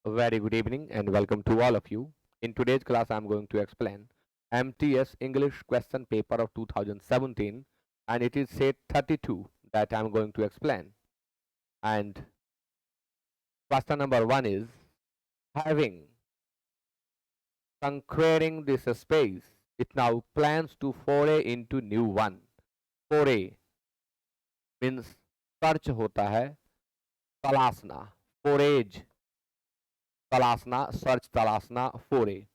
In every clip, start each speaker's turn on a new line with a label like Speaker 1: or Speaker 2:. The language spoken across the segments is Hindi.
Speaker 1: Very good evening and welcome to all of you. In today's class, I'm going to explain MTS English question paper of 2017, and it is set 32 that I'm going to explain. And question number 1 is having conquering this space, it now plans to foray into new one. Foray means search होता है, तलाशना, forage तलाशना, सर्च तलाशना, foray.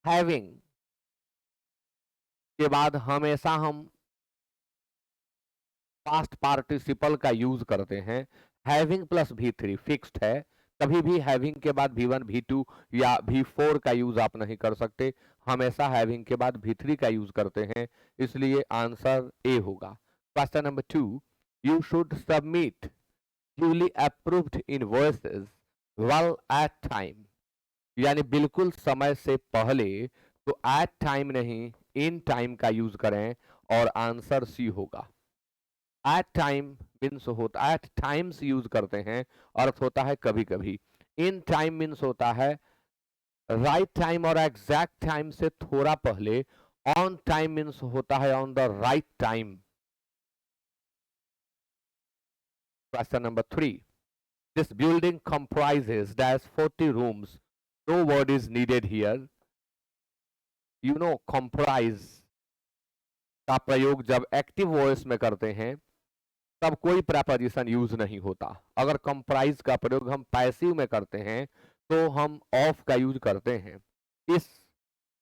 Speaker 1: Having के बाद हमेशा हम पास्ट पार्टिसिपल का यूज करते हैं. हैविंग प्लस V3 फिक्स्ड है. कभी भी हैविंग के बाद V1 V2 या V4 का यूज आप नहीं कर सकते. हमेशा हैविंग के बाद V3 का यूज करते हैं, इसलिए आंसर ए होगा. Question number 2, you should submit duly approved invoices well at time. यानी बिल्कुल समय से पहले. तो एट टाइम नहीं, इन टाइम का यूज करें और आंसर सी होगा. एट टाइम मीन्स होता एट टाइम्स यूज करते हैं, अर्थ होता है कभी कभी. इन टाइम मीन्स होता है राइट टाइम और एग्जैक्ट टाइम से थोड़ा पहले. ऑन टाइम मीन्स होता है on the right time. Question number 3, this building comprises dash 40 rooms. No word is needed here. You know comprise का प्रयोग जब एक्टिव वॉइस में करते हैं तब कोई प्रेपोजिशन यूज नहीं होता. अगर कंप्राइज का प्रयोग हम पैसिव में करते हैं तो हम ऑफ का यूज करते हैं. इस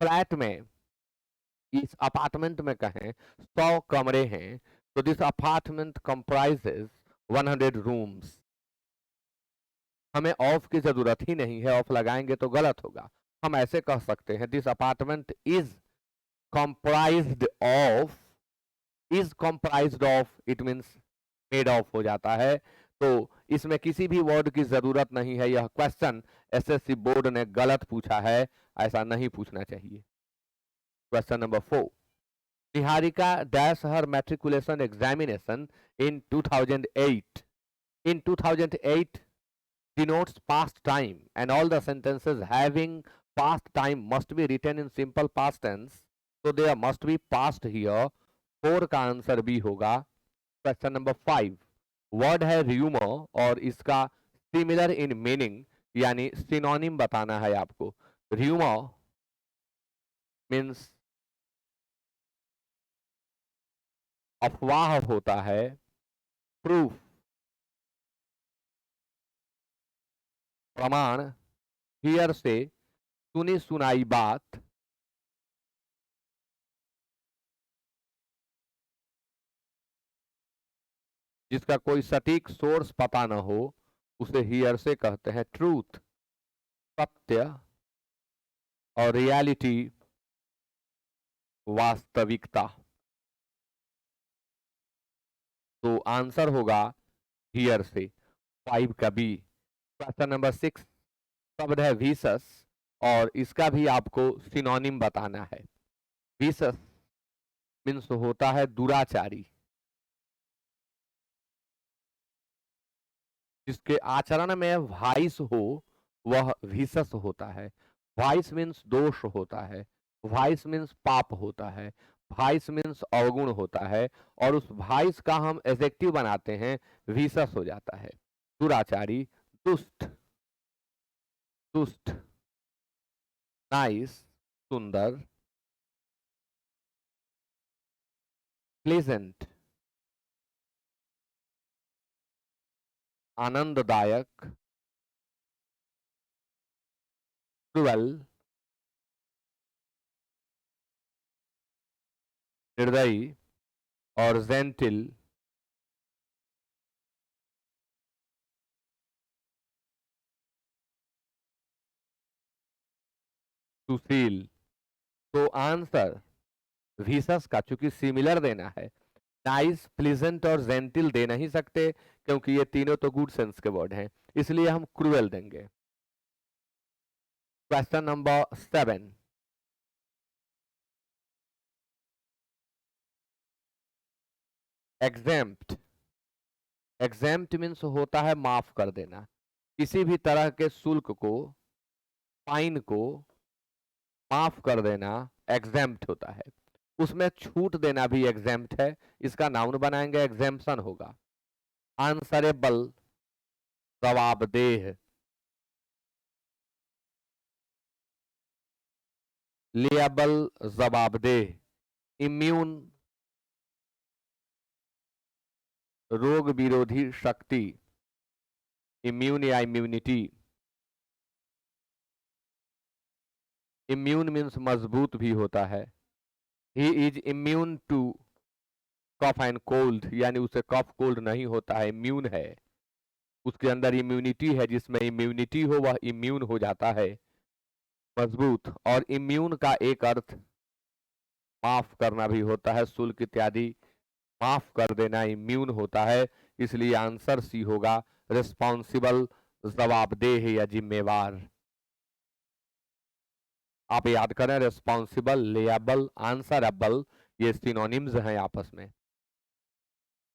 Speaker 1: फ्लैट में, इस अपार्टमेंट में कहें 100 कमरे हैं, तो दिस अपार्टमेंट कंप्राइजेस 100 रूम्स. हमें ऑफ की जरूरत ही नहीं है, ऑफ लगाएंगे तो गलत होगा. हम ऐसे कह सकते हैं this apartment is comprised of. Is comprised of it means made of हो जाता है. तो इसमें किसी भी वर्ड की जरूरत नहीं है. यह क्वेश्चन एसएससी बोर्ड ने गलत पूछा है, ऐसा नहीं पूछना चाहिए. Question number 4, Niharika dash her matriculation examination in 2008. In 2008 denotes past time and all the sentences having past time must be written in simple past tense, so there must be past here. 4 का आंसर बी होगा. क्वेश्चन नंबर 5, वर्ड है र्यूमर और इसका सिमिलर इन मीनिंग यानी सिनोनिम बताना है आपको. र्यूमर मीन्स अफवाह होता है. प्रूफ प्रमाण. हियर से सुनी सुनाई बात. जिसका कोई सटीक सोर्स पता न हो उसे हियर से कहते हैं. ट्रूथ सत्य और रियलिटी वास्तविकता. तो आंसर होगा हियर से 5 का बी. क्वेश्चन नंबर 6, शब्द है विसस और इसका भी आपको सिनोनिम बताना है. विसस मीन्स होता है दुराचारी. जिसके आचरण में वाइस हो वह विसस होता है. वाइस मीन्स दोष होता है. वाइस मीन्स पाप होता है. वाइस मीन्स अवगुण होता है और उस वाइस का हम एडजेक्टिव बनाते हैं, विसस हो जाता है. दुराचारी, दुष्ट, दुष्ट, नाइस सुंदर, प्लेजेंट आनंददायक, क्रूअल निर्दयी और जेंटिल सुशील. तो आंसर विसस का, चूंकि सिमिलर देना है, नाइस प्लीजेंट और जेंटिल दे नहीं सकते क्योंकि ये तीनों तो गुड सेंस के वर्ड हैं, इसलिए हम क्रूएल देंगे. Question number 7, exempt. Exempt means होता है माफ कर देना. किसी भी तरह के शुल्क को, फाइन को माफ कर देना एग्जेम्प्ट होता है। उसमें छूट देना भी एग्जेम्प्ट है। इसका नाउन बनाएंगे, एग्जेम्पशन होगा। आंसरेबल जवाबदेह, लिएबल जवाबदेह, इम्यून रोग विरोधी शक्ति, इम्यून या इम्यूनिटी। इम्यून मीन्स मजबूत भी होता है। He is immune to cough and cold, यानी उसे कफ कोल्ड नहीं होता है, इम्यून है, उसके अंदर इम्यूनिटी है। जिसमें इम्यूनिटी हो वह इम्यून हो जाता है, मजबूत। और इम्यून का एक अर्थ माफ करना भी होता है, शुल्क इत्यादि माफ कर देना इम्यून होता है। इसलिए आंसर सी होगा, रिस्पॉन्सिबल जवाबदेह या जिम्मेवार। आप याद करें, रिस्पॉन्सिबल, लेएबल, आंसरेबल, ये सिनोनिम्स हैं आपस में।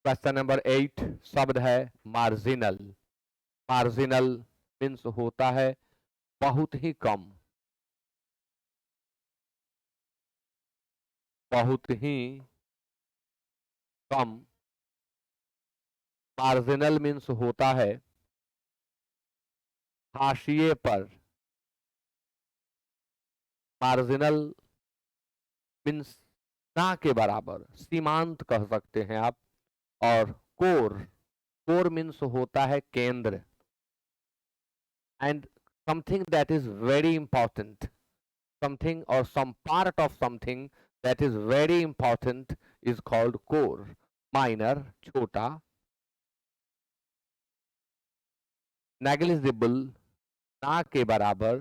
Speaker 1: क्वेश्चन नंबर 8 शब्द है मार्जिनल। मार्जिनल मीन्स होता है बहुत ही कम, बहुत ही कम। मार्जिनल मीन्स होता है हाशिए पर। मार्जिनल मीन्स ना के बराबर, सीमांत कह सकते हैं आप। और कोर, कोर मीन्स होता है केंद्र। And something that is very important, something or some part of something that is very important is called core. Minor छोटा, negligible ना के बराबर।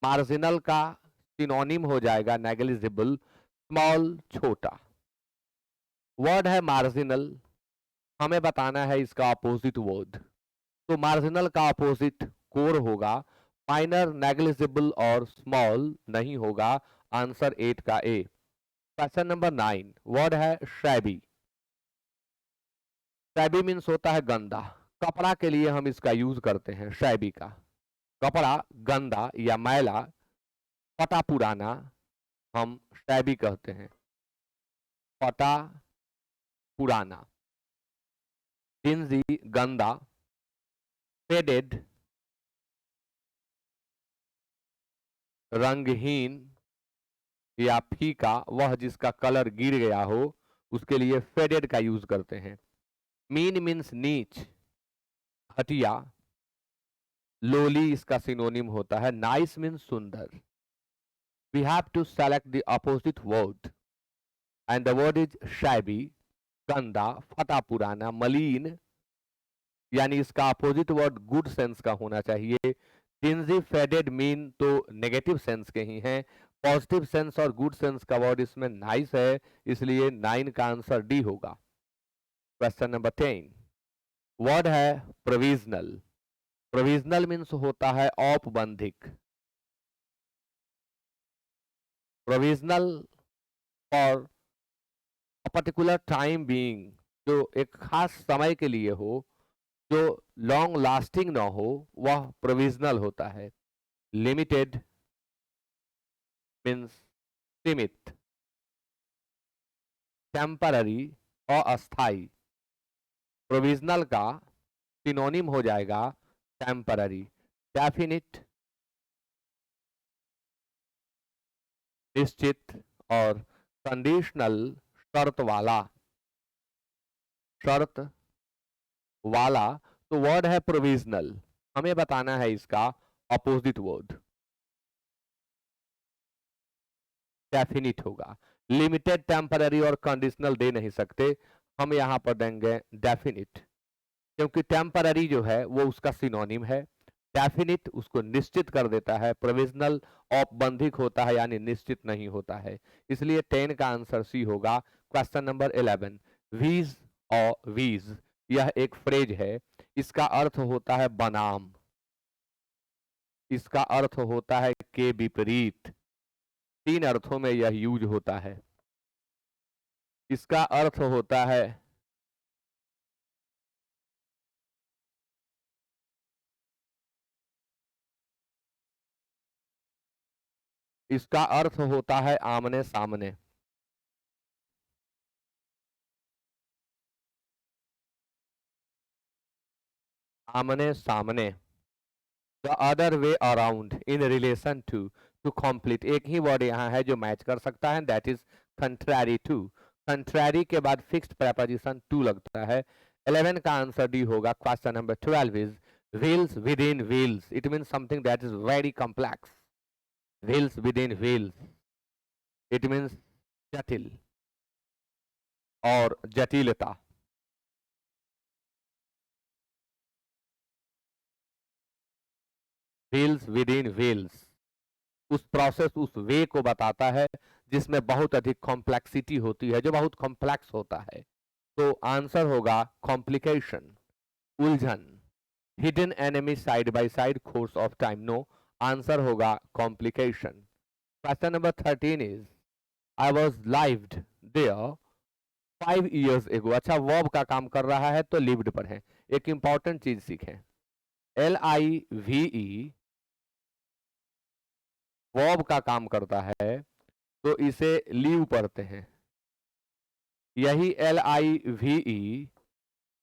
Speaker 1: मार्जिनल का सिनोनिम हो जाएगा नेग्लिजिबल, स्मॉल छोटा। वर्ड है मार्जिनल, हमें बताना है इसका अपोजिट वर्ड। तो मार्जिनल का अपोजिट कोर होगा, माइनर, नेग्लिजिबल और स्मॉल नहीं होगा। आंसर 8 का ए। क्वेश्चन नंबर 9 वर्ड है शैबी। शैबी मीन्स होता है गंदा। कपड़ा के लिए हम इसका यूज करते हैं शैबी का। कपड़ा गंदा या मैला, फटा पुराना, हम शैबी कहते हैं, फटा पुराना। डिंजी गंदा, फेडेड रंगहीन या फीका, वह जिसका कलर गिर गया हो उसके लिए फेडेड का यूज करते हैं। मीन मीन्स नीच, घटिया। लोली इसका सिनोनिम होता है। नाइस मीन्स सुंदर। We have to select the opposite word and the word is shabby, गंदा, फटा पुराना, मलिन, यानी इसका अपोजिट वर्ड गुड सेंस का होना चाहिए। डिंजी फेडेड मीन तो नेगेटिव सेंस के ही हैं। पॉजिटिव सेंस और गुड सेंस का वर्ड इसमें नाइस है, इसलिए 9 का आंसर डी होगा। क्वेश्चन नंबर 10 वर्ड है प्रोविजनल। प्रोविजनल मीन्स होता है औपबंधिक। प्रोविजनल और पर्टिकुलर टाइम बीइंग, जो एक खास समय के लिए हो, जो लॉन्ग लास्टिंग ना हो, वह प्रोविजनल होता है। लिमिटेड मीन्स सीमित। टेम्पररी अस्थाई। प्रोविजनल का सिनोनिम हो जाएगा टेम्पररी। डेफिनिट निश्चित और कंडीशनल शर्त वाला। शर्त वाला तो वर्ड है प्रोविजनल, हमें बताना है इसका अपोजिट वर्ड। डेफिनिट होगा। लिमिटेड, टेम्पररी और कंडीशनल दे नहीं सकते, हम यहां पर देंगे डेफिनिट, क्योंकि टेम्पररी जो है वो उसका सिनोनिम है। डेफिनिट उसको निश्चित कर देता है, प्रोविजनल औपबंधिक होता है यानी निश्चित नहीं होता है। इसलिए 10 का आंसर सी होगा। क्वेश्चन नंबर 11 वीज और वीज, यह एक फ्रेज है, इसका अर्थ होता है बनाम, इसका अर्थ होता है के विपरीत। 3 अर्थों में यह यूज होता है। इसका अर्थ होता है इसका अर्थ होता है आमने सामने। आमने सामने। The other way around in relation to complete. एक ही वर्ड यहाँ है जो मैच कर सकता है, that is contrary to. Contrary के बाद फिक्स्ड प्रेपोजिशन टू लगता है। 11 का आंसर डी होगा। Question number 12 is wheels within wheels. It means something that is very complex. Wheels within wheels, it means जटिल और जटिलता। व्हील्स विद इन व्हील्स उस प्रोसेस, उस वे को बताता है जिसमें बहुत अधिक कॉम्प्लेक्सिटी होती है, जो बहुत कॉम्प्लेक्स होता है। तो आंसर होगा कॉम्प्लिकेशन, उलझन। Hidden enemy side by side course of time, no. Answer होगा complication. Question number 13 is I was lived there 5 years ago। अच्छा, वर्ब का काम कर रहा है तो लिव्ड पर है। एक इंपॉर्टेंट चीज सीखें, LIVE वर्ब का काम करता है तो इसे लीव पढ़ते हैं। यही LIVE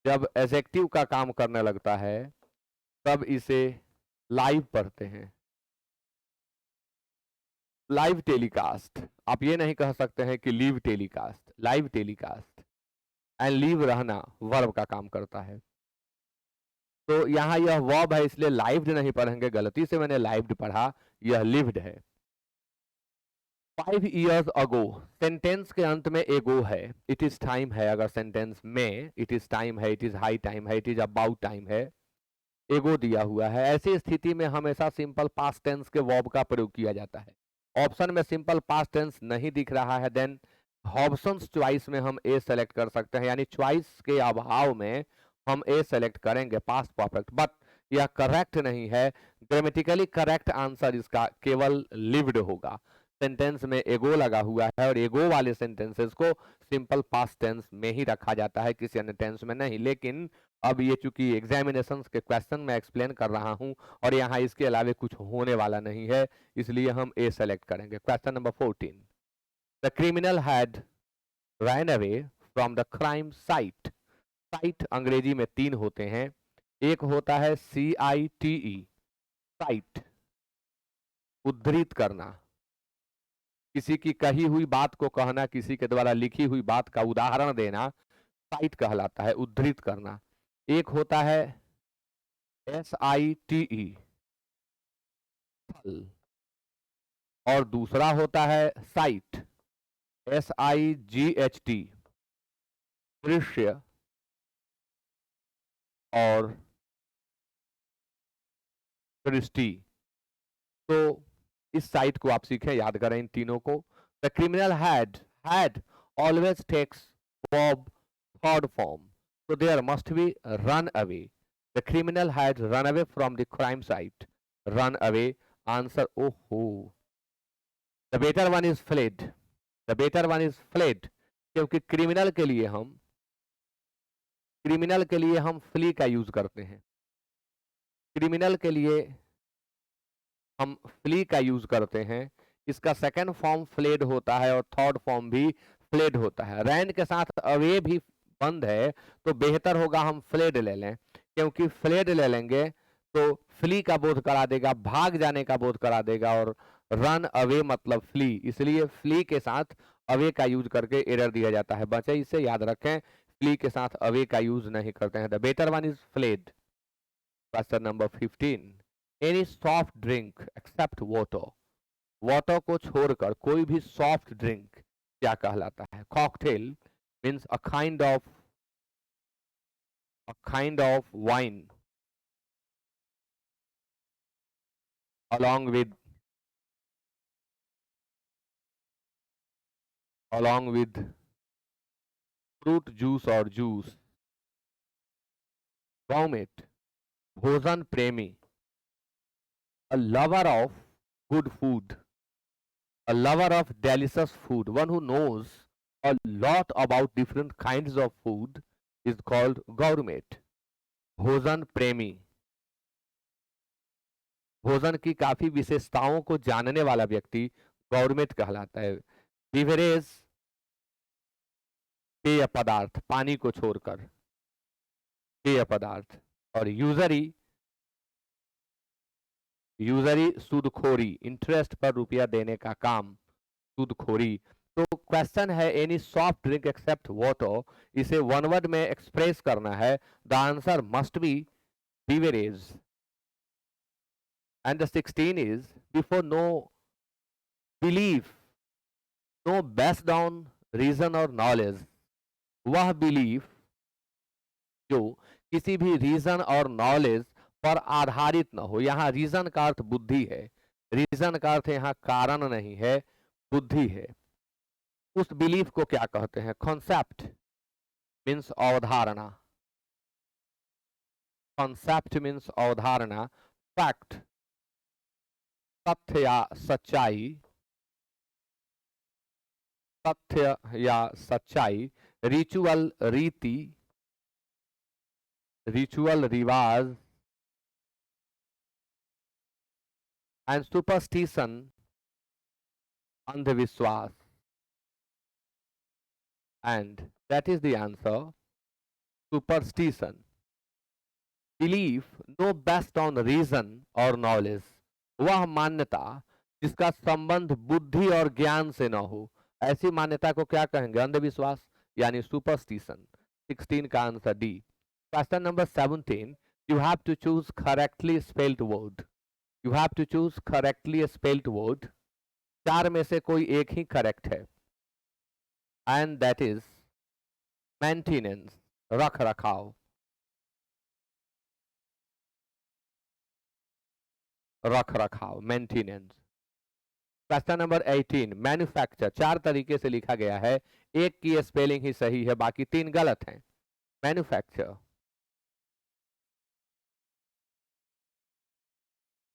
Speaker 1: जब एडजेक्टिव का काम करने लगता है तब इसे लाइव पढ़ते हैं। लाइव टेलीकास्ट, आप ये नहीं कह सकते हैं कि leave telecast, live telecast. And leave रहना वर्ब का काम करता है। तो यहाँ यह वर्ब है इसलिए लाइव्ड नहीं पढ़ेंगे, गलती से मैंने लाइव्ड पढ़ा, यह लिव्ड है। 5 years ago, सेंटेंस के अंत में एगो है, इट इज टाइम है। अगर सेंटेंस में इट इज टाइम है, इट इज हाई टाइम है, इट इज अबाउट टाइम है, एगो दिया हुआ है, ऐसी स्थिति में हमेशा सिंपल पास्ट टेंस के वर्ब का प्रयोग किया जाता है। ऑप्शन में सिंपल पास्ट टेंस नहीं दिख रहा है, देन ऑप्शंस चॉइस में हम ए सेलेक्ट कर सकते हैं, यानी चॉइस के अभाव में हम ए सेलेक्ट करेंगे पास्ट परफेक्ट, बट यह करेक्ट नहीं है। ग्रामेटिकली करेक्ट आंसर इसका केवल लिव्ड होगा। सेंटेंस में एगो लगा हुआ है और एगो वाले सेंटेंसेस को सिंपल पास्ट टेंस में ही रखा जाता है, किसी अन्य टेंस में नहीं। लेकिन अब ये चूंकि एग्जामिनेशन के क्वेश्चन में एक्सप्लेन कर रहा हूं और यहाँ इसके अलावे कुछ होने वाला नहीं है, इसलिए हम ए सेलेक्ट करेंगे। Question number 14, the criminal had run away from the crime site. Site अंग्रेजी में 3 होते हैं, एक होता है CITE, साइट, उद्धृत करना, किसी की कही हुई बात को कहना, किसी के द्वारा लिखी हुई बात का उदाहरण देना, साइट कहलाता है, उद्धृत करना। एक होता है SITE, स्थल, और दूसरा होता है साइट, SIGHT, दृश्य और दृष्टि। तो इस साइट को आप सीखें, याद करें इन तीनों को। The criminal had always takes verb third form, so there must be run away. The criminal had run away from the crime site. Run away, answer, oh, the better one is fled. The better one is fled, क्योंकि क्रिमिनल के लिए हम फ्ली का यूज करते हैं। क्रिमिनल के लिए हम फ्ली का यूज करते हैं। इसका सेकंड फॉर्म फ्लेड होता है और थर्ड फॉर्म भी फ्लेड होता है। रैन के साथ अवे भी बंद है तो बेहतर होगा हम फ्लेड ले लें, क्योंकि फ्लेड ले लेंगे तो फ्ली का बोध करा देगा, भाग जाने का बोध करा देगा, और रन अवे मतलब फ्ली, इसलिए फ्ली के साथ अवे का यूज करके एरर दिया जाता है। बच्चे इसे याद रखें, फ्ली के साथ अवे का यूज नहीं करते हैं। The better one is flayed. Question number 15, any soft drink except water. Water को छोड़कर कोई भी सॉफ्ट ड्रिंक क्या कहलाता है? Cocktail means a kind of wine along with fruit juice or juice. Vomit, भोजन प्रेमी, a lover of good food, a lover of delicious food, one who knows a lot about different kinds of food is called gourmet. भोजन प्रेमी, भोजन की काफी विशेषताओं को जानने वाला व्यक्ति गवर्नमेंट कहलाता है। बिवरेज पेय पदार्थ, पानी को छोड़कर पेय पदार्थ। और यूजरी, यूजरी सूदखोरी, इंटरेस्ट पर रुपया देने का काम, सूदखोरी। तो क्वेश्चन है any soft drink except water, इसे वन वर्ड में एक्सप्रेस करना है। The answer must be beverage. And the 16 is before no belief, no based on reason or knowledge, वह बिलीफ जो किसी भी रीजन और नॉलेज पर आधारित न हो। यहाँ रीजन का अर्थ बुद्धि है, रीजन का अर्थ यहाँ कारण नहीं है, बुद्धि है। उस बिलीफ को क्या कहते हैं? कॉन्सेप्ट मीन्स अवधारणा, कॉन्सेप्ट मीन्स अवधारणा। फैक्ट तथ्य या सच्चाई, तथ्य या सच्चाई। रिचुअल रीति, रिचुअल रिवाज। एंड सुपरस्टिशन अंधविश्वास। And that is the answer, superstition. Belief no based on reason और नॉलेज, वह मान्यता जिसका संबंध बुद्धि और ज्ञान से न हो, ऐसी मान्यता को क्या कहेंगे? अंधविश्वास यानी सुपरस्टिशन। 16 का answer D. Question number 17, you have to choose correctly spelled word, you have to choose correctly spelled word. चार में से कोई एक ही करेक्ट है, एंड दैट इज मेंटेनेंस, रख रखाव, रख रखाव, मेंटेनेंस। क्वेश्चन नंबर 18, मैन्युफैक्चर चार तरीके से लिखा गया है, एक की स्पेलिंग ही सही है, बाकी तीन गलत हैं। मैन्युफैक्चर,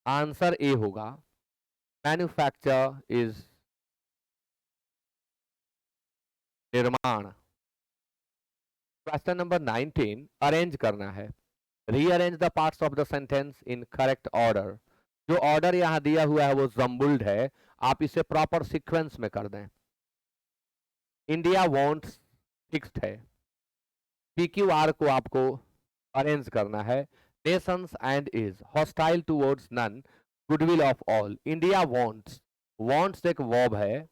Speaker 1: आंसर ए होगा। मैन्युफैक्चर इज निर्माण। क्वेश्चन नंबर 19, अरेंज करना है। Rearrange the parts of the sentence in correct order. जो ऑर्डर यहां दिया हुआ है वो जम्बुल्ड है, आप इसे प्रॉपर सीक्वेंस में कर दें। इंडिया वांट्स फिक्स्ड है, PQR को आपको अरेंज करना है। Nations and is hostile towards none, goodwill of all. India wants, wants एक वर्ब है,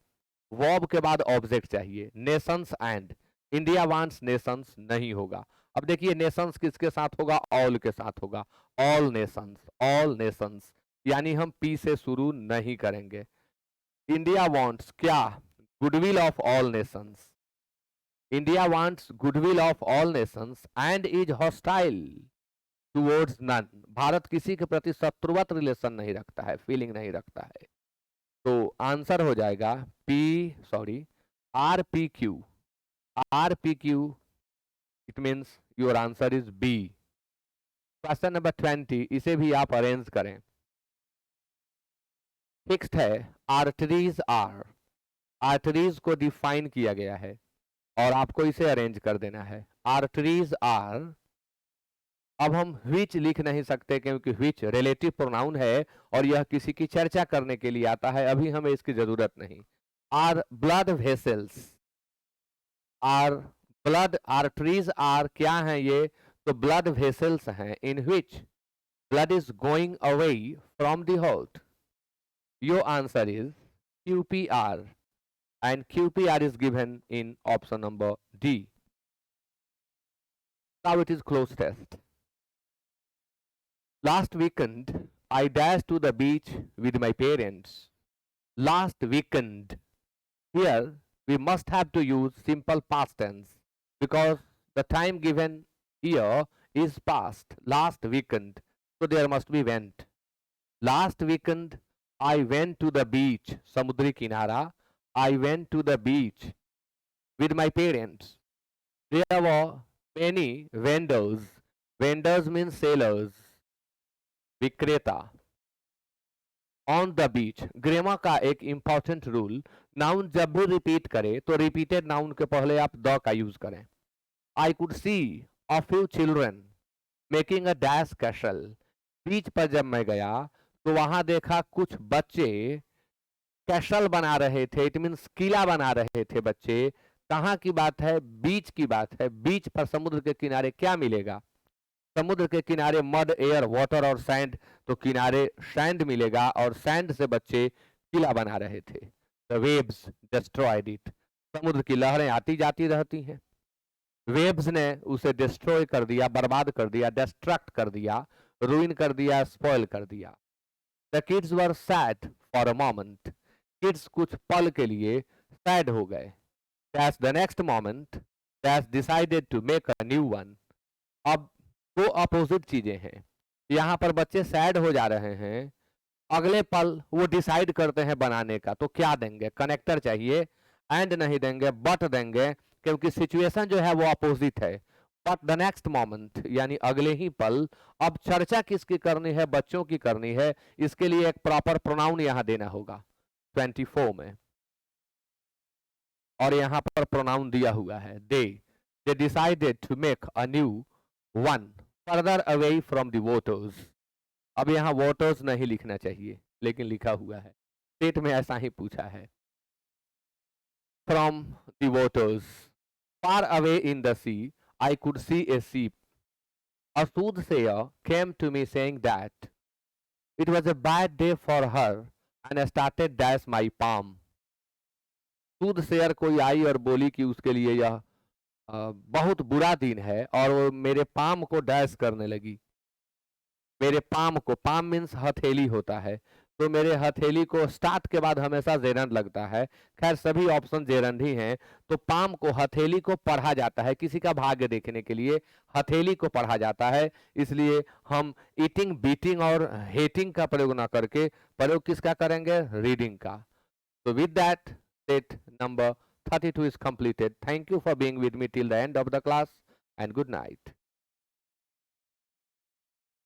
Speaker 1: वर्ब के बाद ऑब्जेक्ट चाहिए। Nations and, India wants nations नहीं होगा। अब देखिए नेशंस किसके साथ होगा? ऑल के साथ होगा। ऑल नेशंस, ऑल नेशंस, यानी हम पी से शुरू नहीं करेंगे। इंडिया वांट्स क्या? Goodwill of all nations. India wants goodwill of all nations and is hostile towards none. Bharat किसी के प्रति शत्रुवत रिलेशन नहीं रखता है, फीलिंग नहीं रखता है। तो आंसर हो जाएगा RPQ, RPQ, it means your answer is B. Question number 20, इसे भी आप अरेंज करें। फिक्स्ड है, आर्टरीज आर, आर्टरीज को डिफाइन किया गया है और आपको इसे अरेंज कर देना है। आर्टरीज आर, अब हम व्हिच लिख नहीं सकते क्योंकि व्हिच रिलेटिव प्रोनाउन है और यह किसी की चर्चा करने के लिए आता है, अभी हमें इसकी जरूरत नहीं। Are blood vessels, are blood arteries are क्या है ये? तो ब्लड वेसल्स हैं in which blood is going away from the heart. Your answer is QPR and QPR is given in option number D. Now it is close test. Last weekend I dashed to the beach with my parents. Last weekend, here we must have to use simple past tense because the time given here is past. Last weekend, so there must be went. Last weekend I went to the beach, samudri kinara. I went to the beach with my parents. There were many vendors. Vendors means sailors, विक्रेता। ऑन द बीच, ग्रामर का एक इंपॉर्टेंट रूल, नाउन जब भी रिपीट करे तो रिपीटेड नाउन के पहले आप द का यूज करें। I could see a few children making a dash castle. Beach पर जब मैं गया तो वहां देखा कुछ बच्चे कैसल बना रहे थे, इट मीन्स किला बना रहे थे बच्चे। कहाँ की बात है? बीच की बात है। बीच पर समुद्र के किनारे क्या मिलेगा? समुद्र के किनारे मड, एयर, वाटर और सैंड। तो किनारे सैंड मिलेगा और सैंड से बच्चे किला बना रहे थे। The waves destroyed it. समुद्र की लहरें आती जाती रहती हैं, वेव्स ने उसे डिस्ट्रॉय कर दिया, बर्बाद कर दिया, डिस्ट्रक्ट कर दिया, रूइन कर दिया, स्पॉइल कर दिया। The kids were sad for a moment. Kids कुछ पल के लिए सैड हो गए। That's the next moment that's decided to make a new one. अब दो अपोजिट चीजें हैं। यहाँ पर बच्चे सैड हो जा रहे हैं, अगले पल वो डिसाइड करते हैं बनाने का। तो क्या देंगे? कनेक्टर चाहिए, एंड नहीं देंगे, बट देंगे, क्योंकि सिचुएशन जो है वो अपोजिट है। बट द नेक्स्ट मोमेंट यानी अगले ही पल। अब चर्चा किसकी करनी है? बच्चों की करनी है। इसके लिए एक प्रॉपर प्रोनाउन यहाँ देना होगा 24 में, और यहाँ पर प्रोनाउन दिया हुआ है they decided to make a new one further away from the voters. अब यहाँ वोटर्स नहीं लिखना चाहिए, लेकिन लिखा हुआ है, स्टेट में ऐसा ही पूछा है। From the voters far away in the sea I could see a ship. A soothsayer came to me saying that it was a bad day for her and I started dash my palm. सूदसेयर कोई आई और बोली कि उसके लिए यह बहुत बुरा दिन है, और वो मेरे पाम को डैश करने लगी। मेरे पाम को, पाम मीन्स हथेली होता है, तो मेरे हथेली को स्टार्ट के बाद हमेशा जेरंड लगता है। खैर सभी ऑप्शन जेरंड ही हैं। तो पाम को, हथेली को पढ़ा जाता है किसी का भाग्य देखने के लिए, हथेली को पढ़ा जाता है। इसलिए हम ईटिंग, बीटिंग और हेटिंग का प्रयोग ना करके प्रयोग किसका करेंगे? रीडिंग का। So with that, set number 32 is completed. Thank you for being with me till the end of the class, and good night.